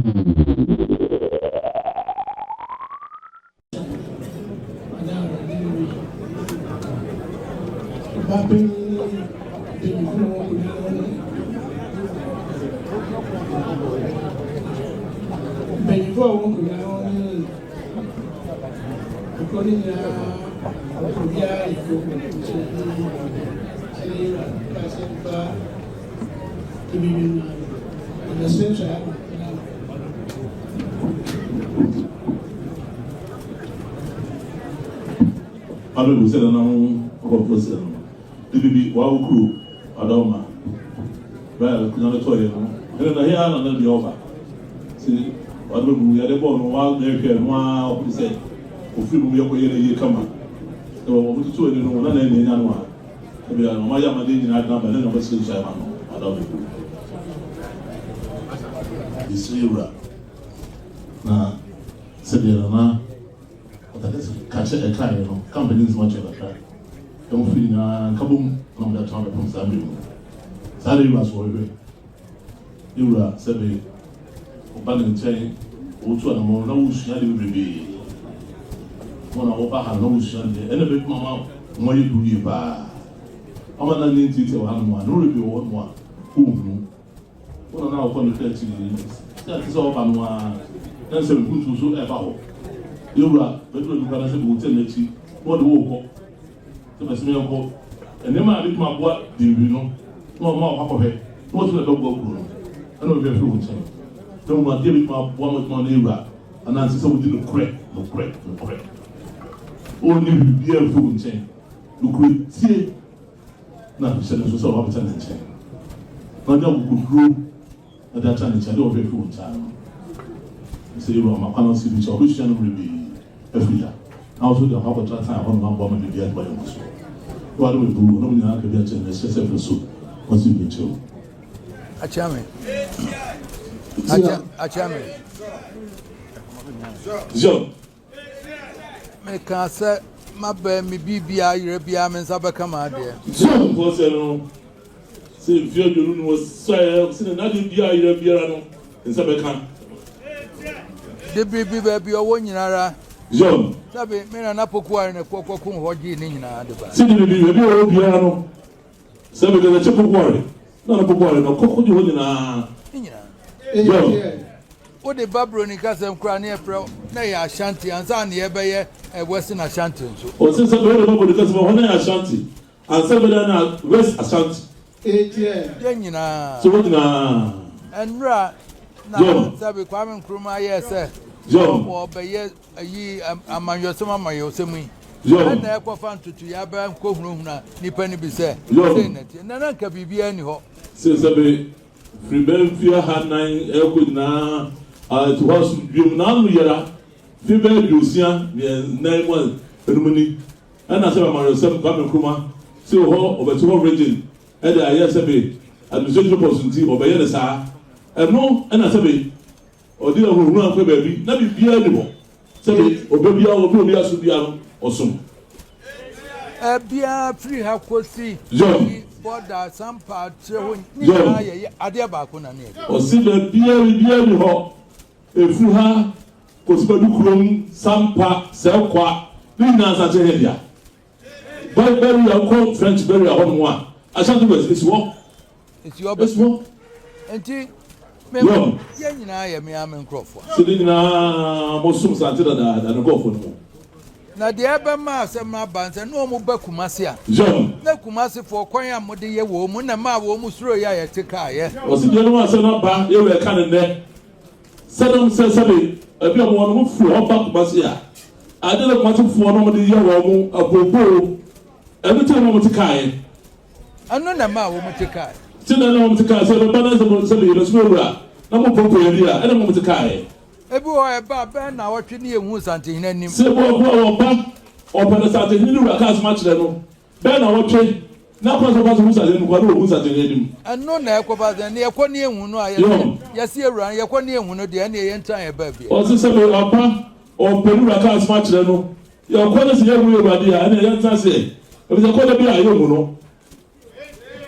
Abe said now about president. The baby wow crew Adoma. Well, not at all. And then here and then the over. See, what we had a born while there can wow he said, "If you will be come on." So what to do in one and in one. We are my young lady in that number, and then I say, I don't know. It's Ira. Now, said the catch a car, you know, companies much of a car. Don't feel Kabum from that time from Samuel. Sally was worried. Ira said, Oban chain, Otu and more no shady baby. One of our no shady, and a bit mamma, more you do you buy. I'm not going to tell one, no review one. Who? One now upon the 30 years. That is all on one. That's a good to ever. You are, but you can say, we'll tell you what the walk. The best meal call. And then I did my what, do you know? No more papa head. What's the dog go? I know you're fluent. Don't want to give it my one with my neighbor. And I said, so we didn't crack, no crack. Only be a fluent chain. You could see. Na send us so have a chain. Now we could grow at that time. I don't have full time. Say you are my panel city, so which channel will be every year. I also don't have a time on one woman to be at my own. What do we do? No one can be at the SSF soup. What's in the show? Achame. John. Me can say. My baby, BBI, European, and Sabacama, dear. John was say, if you was saying, another European in Sabacan. The baby, or 1 year. John, Sabi, men are not acquiring a cocoa, what you need in the Sydney, you will be piano. Sabi the chip of worry. Not a boy, no cocoa in a. What the Babronica Castle Cranny Pro, nay, Ashanti, and Zani Ebay, a Western Ashanti. Or since I heard about the customer, one Ashanti, and Sabana West Ashanti. 8 years. Then you know. So what now? And Ra, now, Sabi Kwame Kruma, yes, sir. John, or by ye among your summer, my Yosemi. John, and the Aquafan to Yaba and Kovuna, Nipani be said. And then can be any hope. Since I be free Benfia had 9 airwood now. To us, you now hear Fiber Lucia, the 9 1 ceremony, and I said, my yourself, Kwame Kruma, so over to our region, and I yes, a bit, administration possibility over here, sir, and no, and I said, or dear who run for baby, not be anymore. Say, or baby, I will be as to or soon. Bia free have could see John, border some part, I dear Bakuna. or see the beer hot. If you have Cosmedu Sampa, Selqua, Linas at Jehedia. But very called French berry on one. I shall do it's war. It's your best war. And tea, Mem, Yan, I am in Crawford. Selina Mosum Santilla and go for them. Now the Abama and my bands and no more Bakumasia. John, no Kumasi for Quaya Modia woman and my woman through ya take care. Was it the one said not back? You were kind of there. Saddam says, a bit of one who flew up back Basia. I didn't want to for nobody young a bobo. Every time I want to kai. I know the man will take care. Still, I want to kai, so the banners about Sabi, the smaller. No more popo idea, I don't want to kai. Everywhere about Ben, now what you need was until in any. Say, or back or Penasat, you know, I can't match them. Ben, I want to. Now, about who's at him. And no Nakoba than the Aquanian who know I yes, you're right, Aquanian who know the entire baby. Or since or Peru, I can't match them. Your quarters here will be and the answer say, it was a quarter be I don't know.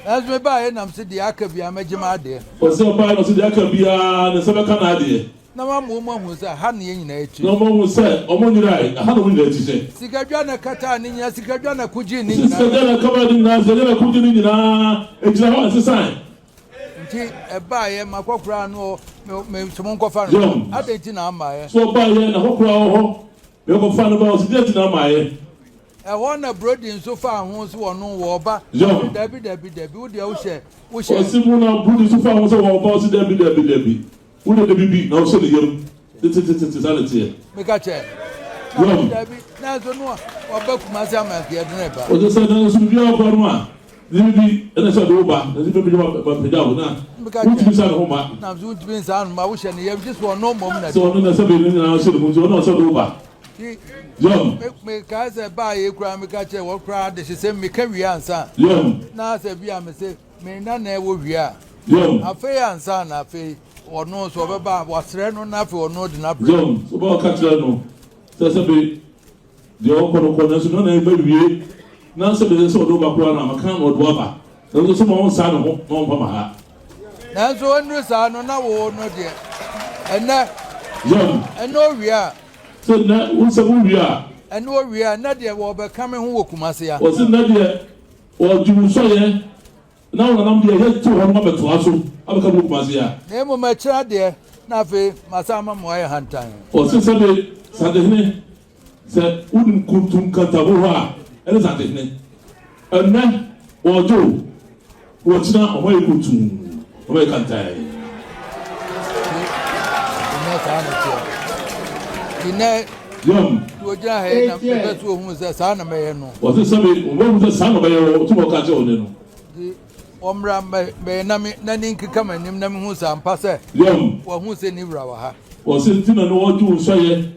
As we buy and I'm said the Akabia Majima dear. Or so by the Akabia and the Sabacan idea. na mamu hu sa ha ne nyina etu no mo say omonyira ha no nyina etu say sikadwa na kata ne nyina sikadwa na kuji ne nyina sikadwa na kaba ne nyina sikadwa na kuji ne nyina ejira ho asesan nti eba ye makokura no me somo nkofa no adenti na amaye so ba ye na hokura ho ye ko fa no ba o sideti na amaye na brodi nso fa ho so wono wo ba dabi wo de wo hye osimu na brodi nso fa ho so wo ba o si dabi wo de bibi na o so le yem tete sanity me ka che dabi na zo no wo ba kuma sa ma ke edun ba o de se na so bi o ba no a bibi ena so do ba na bibi ba peja wo na wo ti sa no ma na zo ti bin sa no ma wo hye ne yem just wo no mom na so no na se be ni na so do mo so na so do ba me ka se ba ye kura me ka che wo kura de se me ka wi ansa na se bia me se me na na wo wi a afi ansa na afi ono so be ba wasre no na afi ono de na bre so ba ka tira no se be de o ko na so no na be wi na se be se do ba kura na maka no do ba so so mo sa no ho no pa ma ha na so onu sa no na wo no de ena eno wi a so na unsabu wia eno wia na de wo be kame ho wokumase ya o se na de o jumu so ye na wona nam de he to ho no beto aso abeka wokumase ya na mo ma kira de na fe masama mo aye hantan o se be sadehne se un kuntum katabu ha ele sadehne enna o jo wo tina o mo ekutum o mo kantai ina ta na ti ina to ja he na be to hu se sa na me no o se be o mo se sa na be o to mo ka je o ne no omra be na me na ni nkika manim na me hu sa ampa se wo hu se ni wura wa ha o se tina no o ju so ye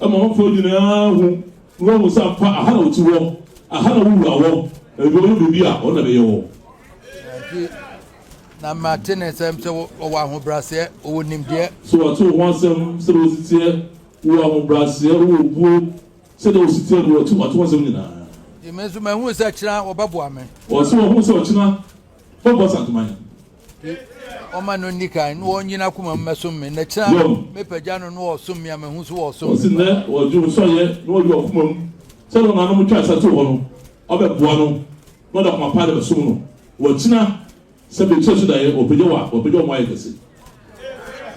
e mo fo di na hu wo mu sa pa aha na o ti wo aha na wo wura wo e go yo bibi a o na be ye wo na matene sem se wo wa ho brase o nimde so ato ho sem se o sitie wo ho brase wo bu se de o sitie wo to ato ho sem ni na e me so ma hu se kira wo babo ame o so ho se o kira bo santuman o ma no nika no onyina kuma mmeso me na kira me pagya no no o so me ma hu so wo so o sin ne o ju so ye no o ju okuma mu se no na no mu twa sa to ho no o be boa no no da kuma pa de so no wo kira se be tso da ye o pagya mo aye kese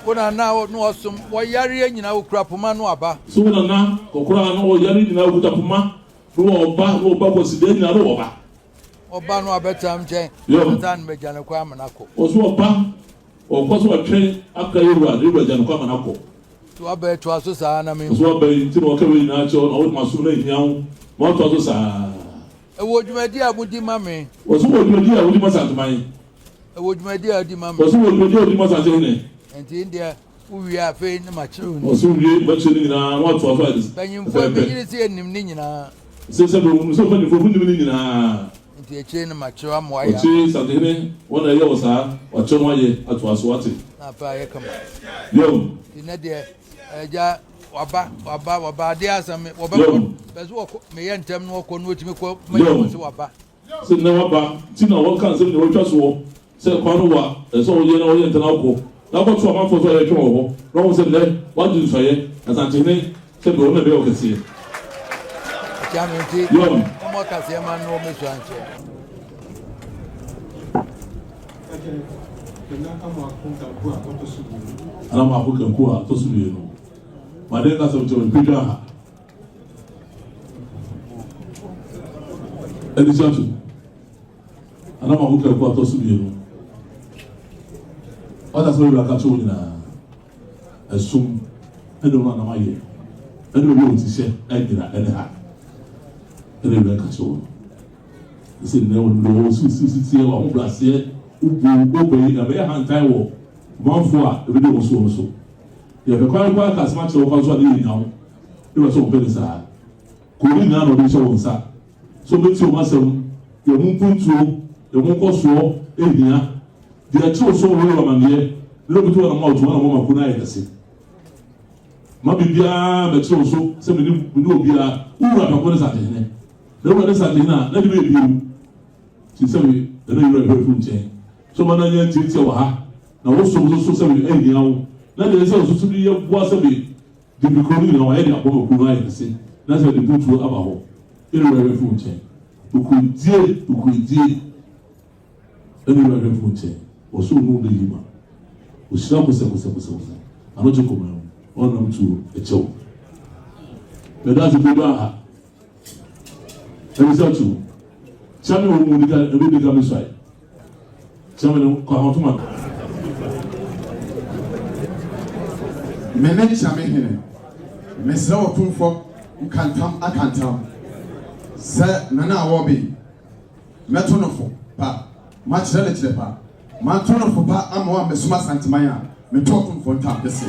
wona na no osum wo yare nyina wo kura poma no aba so wona na kokura no wo yare nyina wo poma no oba ko si de nyina no oba no abetam chen tan me jana kwa manako o so oba o ko so atwen aka yewa de ba jana kwa manako to aba to aso sa na me so aba yin ti no ka we na cho na wo ma so na hiawo mo to aso sa e wo dwumadi abudi mame o so wo dwumadi abudi masantuman e wo dwumadi abudi mame o so wo dwumadi abudi masantuman ne enti india uwi afi na machiru o so wi ba che ni na mo to afa dis banyin fo be yiri si enim ni nyina se bo so fa ni fo ni nyina enti eche na machiru amwa ya o che sadene wona ye wo sa o che no ye ato aso ate na pa ye kama ina de eja waba de asame waba bezo me ye ntem no ko no otimi ko me so waba se na waba ti na wo kan se ni wo twa so se kwa no wa so wo ye na wo ye ntana ko na ko to ma fo so ye twa wo no wo se le wa du so ye asante ne se be wona be o kesi jamenti mo ka se ma no me so anche ana ma ko kan ko a to su ye no ma de ka so to pe ja Elisatu ana ma ko kan ko a to su ye no wata so ra ka so ni na asum edo na na ma ye edo wo ti se e dira ene ha edo ra ka so se ne wo no su ti e wa ho brase ubu yi na be han tai wo manfo a ebe de wo so ye be kwa ka sma che wo kwa so de yin hawo e wa so wo be sa ko ni na no de so wo sa so be ti o ma se ye mu puntu ye mu ko so e hia de a ti o so wo wa manie lo bi to na ma o to na ma ko na ye kase ma bibia be ti o so se me ni obi a ura ka ko ne sa de ne lo wa ne sa de na be bi ti se me de no yoro e fu nche so mana nya ti wa ha na wo so se we ehia wo na de sɛ ɔsoso bi yɛ boa sɛ bi de mikro no na ɔyɛ de abɔ ɔkuru ayɛ kɛse na sɛ de butuo aba hɔ ɛna ɔyɛ fo nkyɛn okuidie ɛna ɔyɛ fo nkyɛn ɔso no de yi ma ɔhyira kosɛkosɛkosɛ ano gye kɔma mu ɔnam tuo ɛkyɛw mɛda ase bi ba ha ɛbi sɛ tu kyɛn wɔn mu nika ɛbi nika mi sɔ ayi kyɛn no kɔ ahotoma. Mene chame hene mesra otumfo nkantam akantam sɛ nana awobi meto no fo pa ma kyerɛ ne kyerɛ pa ma to no fo pa ama wa mesoma santeman a meto otumfo ntam dese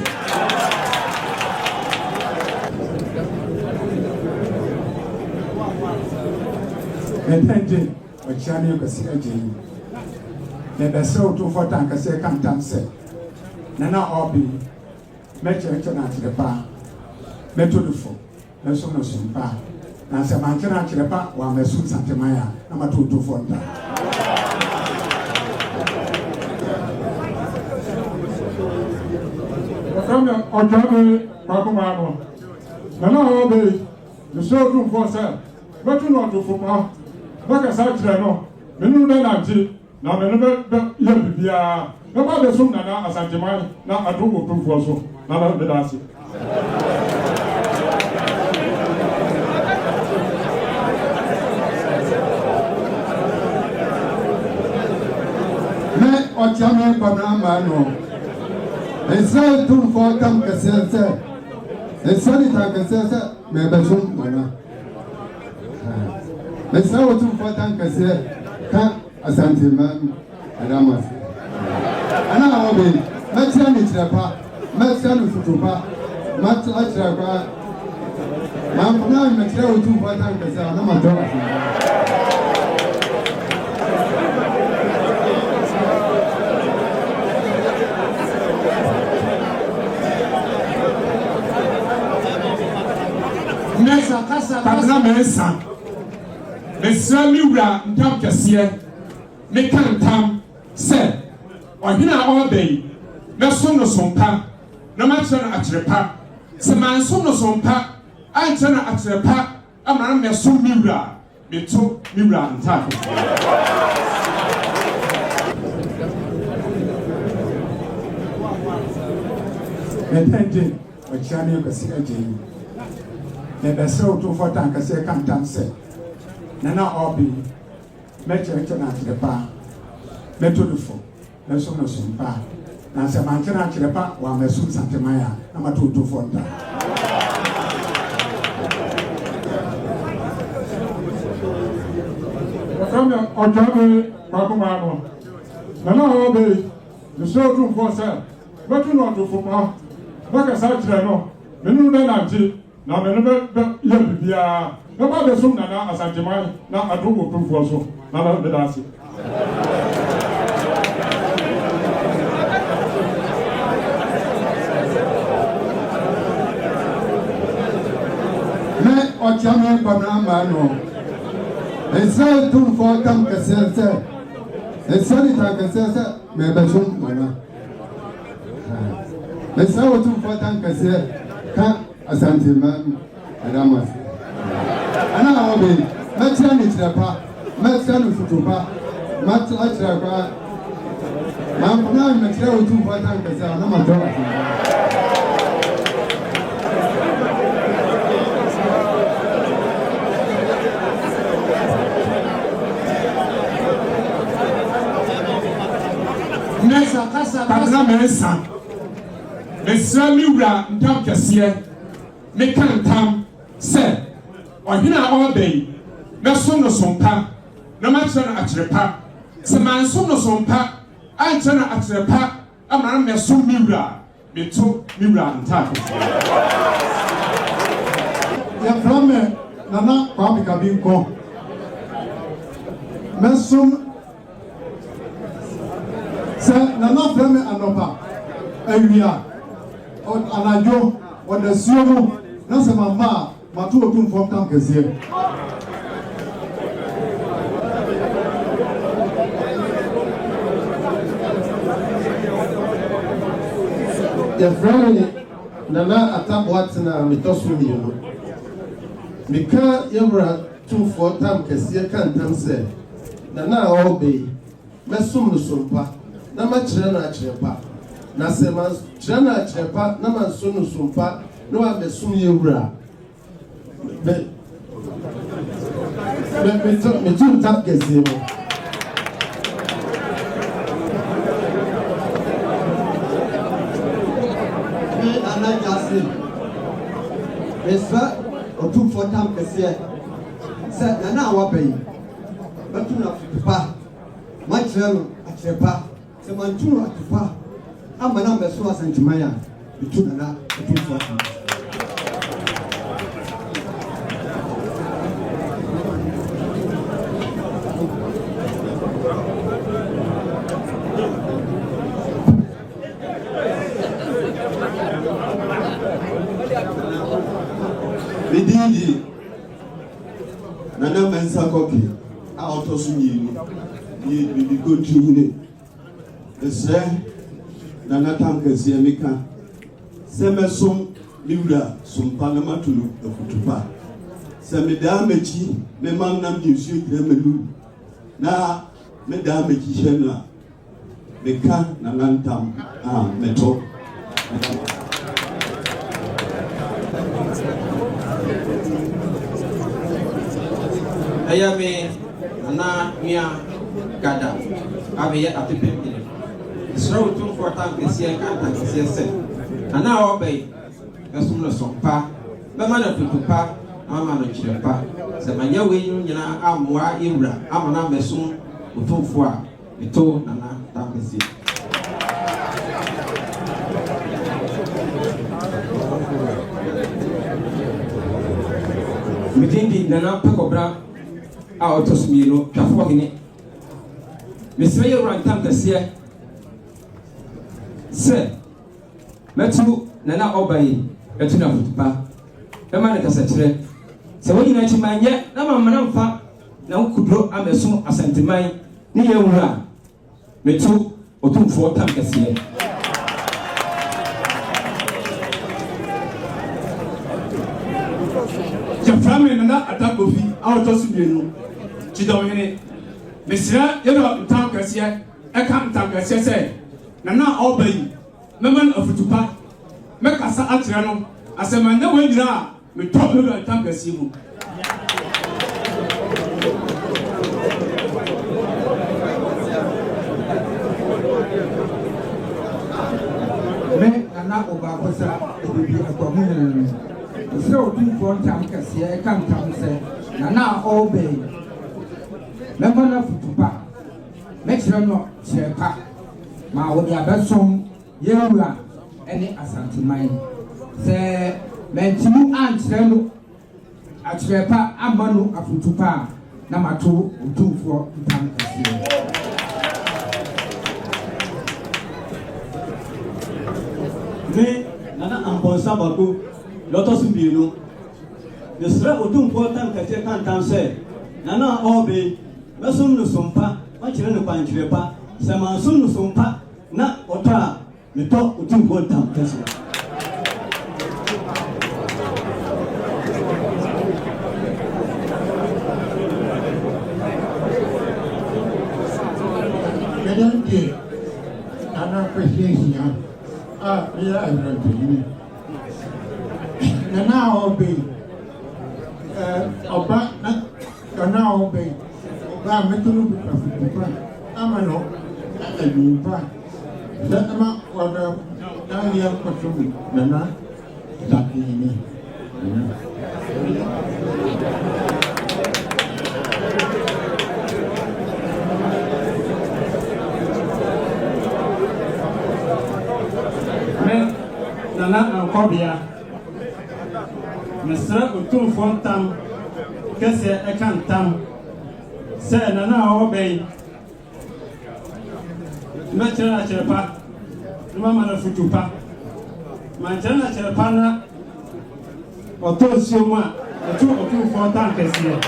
Entende ɔkyame kwasi agye ne bɛsɛ otumfo tankase kantam sɛ nana awobi mɛkyerɛkyerɛ na akyerɛ pa mɛto no fo mɛsom no som pa na sɛ mankyerɛ akyerɛ pa wa mɛsom santeman a na mato otumfo ntam Kama ɔjɔbe bakuma no nana hɔ be nso otumfo sɛ bɛtu no ɔtofo pa bɛkasa kyerɛ no menu bɛ nante na menu bɛ yɛ bibiara bɛba bɛsom nana asanteman na ato otumfo so na bɛda ase me ɔkyame kɔna ma no Israel tumfo tam kɛseɛ sɛ Israel tam kɛseɛ sɛ mɛbɛsom mana Israel tumfo tam kɛseɛ ka asanteman adamas ana awobe mɛkyerɛ ne kyerɛ pa mɛkyerɛ ne foto pa mɛkyerɛ pa mampona mɛkyerɛ tumfo tam kɛseɛ na matɔ asanteman Tabna mensa mesra mi wura ntam kɛseɛ me kan tam sɛ ɔhene a ɔbɛyi mɛsom no sompa na makyerɛ no akyerɛ pa sɛ mansom no sompa ankyerɛ no akyerɛ pa ama na mɛsom mi wura meto mi wura ntam Entende ɔkyame kwasi agye ne bɛsɛ otumfo tankase kantam sɛ nana ɔbi mɛkyerɛkyerɛ na akyerɛ pa mɛto no fo mɛsom no som pa na sɛ mankyerɛ akyerɛ pa wa mɛsom santeman a na mato otumfo nta Kama ɔjɔbe bakuma no nana hɔ be nso otumfo sɛ bɛtu no ɔtofo pa bɛkasa kyerɛ no menu bɛ nante na menu bɛ yɛ bibiara bɛba bɛsom nana asanteman na ato otumfo so na bɛda ase me ɔkyame kɔna ma no Israel tumfo tam kɛseɛ sɛ Israel tam kɛseɛ sɛ mɛbɛsom mana Israel tumfo tam kɛseɛ ka asanteman adamas ana awobe mɛkyerɛ ne kyerɛ pa mɛkyerɛ ne foto pa mɛkyerɛ pa mampona mɛkyerɛ tumfo tam kɛseɛ na matɔ asanteman Tabna mensa mesra mi wura ntam kɛseɛ me kan tam sɛ ɔhene a ɔbɛyi mɛsom no sompa na makyerɛ no akyerɛ pa sɛ mansom no sompa ankyerɛ no akyerɛ pa ama na mɛsom mi wura meto mi wura ntam yɛfrɛ me nana kwame kabinkɔ mɛsom sɛ nana frɛ me anɔpa awia anadwo ɔdasuo mu na sɛ mama a mato otumfo tam kɛseɛ Your friend Nana attack what's in a mitosu you. Mika Yabra 2-4 time Cassia can't say. Nana obey. Mesum no sumpa. Nama Chirana Chepa. Nasemas Chirana Chepa. Nama Sunu Sumpa. No one mesum Yabra. Me too tap Cassia. Esa otu for tam kese se na na awabai batu na fupa ma chero achepa se mantu atupa ama na beso asantimaya bitu na otu for tam Bidindi Nana Mensa Koki out of Suni, you go to the Sir Nana Tankas Yamika Semeson Liura, some Panama to look the Kutupa. Semidamechi, Memam Yusu Kremelu. Na Medamechi Shena, Meka Nanantam, Meto. Ayame na mia gada abe atepemile sro tun for time kesi kan tan kesi se ana obey esum no sompa be ma na tutupa ama no chirepa se manya we nyina amwa ewura ama na mesum otumfo a eto nana tan kesi mitindi nana pakobra a otosmiro twafo hene mesre ye rantam kase se metu nana obayi etu na futupa e ma ne kase kire se woni na chi manye na mamana mfa na ukudro amesum asanteman ne ye wura metu otumfo tam kase Jaframe nana atakofi a otosmiro Chidawene, Messra, you know, Tom Garcia, I can't talk Garcia say, Nana Obey, Memon of Tupa, Macassa Atriano, as a man, no way, we talk to Tom Garcia. Nana Obacosa, it will be a community. So, 2-4 time Cassia, I can't come say, Nana Obey. Member of Tupa, make sure no chepa. Ma would ya besom, Yura, any asante mine. Say, Mentu and Trello at Chepa, Amanu Afutupa, number 2 for Tankas. Me, Nana Ampon Sabaku, Lotus Bino. The Sra Utum for Tankas can't say, Nana Obe. Mesum no sompa, machire no panchirepa, samansum no sompa, na otra, me to utum gotam kesi. Medante, Nana Presia, we are everything. Nana Obe, Oba, Nana Obe. Ba metunu buka amano adupa da ama wada daniel kotum nana zakini Me Nana Ankobia, Messra Utum Fontam, Kese Ekantam. Say Nana Obey Metra Chepa, Mamma Futupa, Mantana Chepana, or Tosuma, a 2 or 2 for tankers here.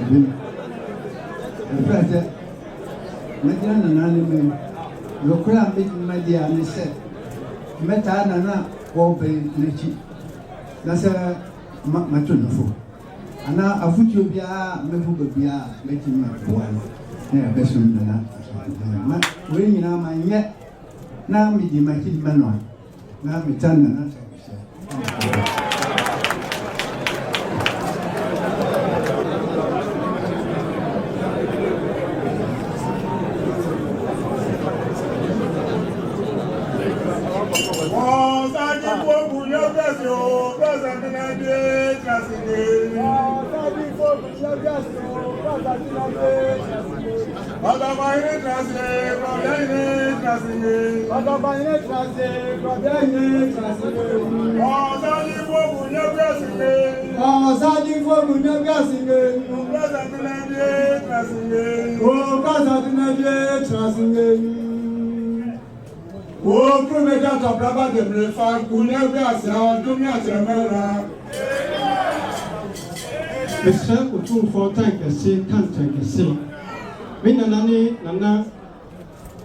Brother, Madame Anonymous, Locra big Madia, and said, Meta Nana, Obe Lechi. That's a Matunafo. And now a foot you be a Mefubia, making my one. Yeah, best one. When you know my yet, now me the Maki Manon. Now me turn and Oh, promettant of Brabant de Blefar, who never has our Dumia Tremera. The circle 2 for tank a sea, can't take a sea. Minanani, Nana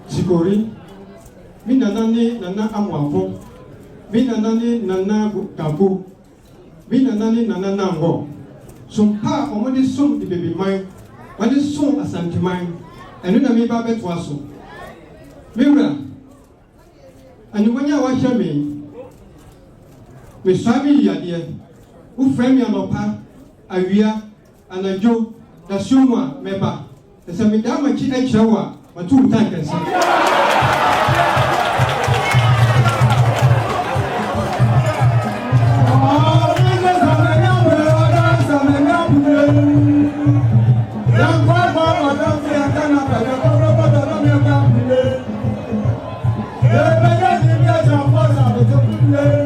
Chikori, Minanani, Nana Amwapo, Minanani, Nana Gabu, Minanani, Nana Nango. Some pa or what is soon the baby mine, what is soon as anti mine, and then I may babet was so. Mira. And when you watch me, Miss Family Yadia, who frame your lopa, a year, and a joke, the Shuma, Meba, the Samidama Chi Shawa, or 2 tankers. Yeah.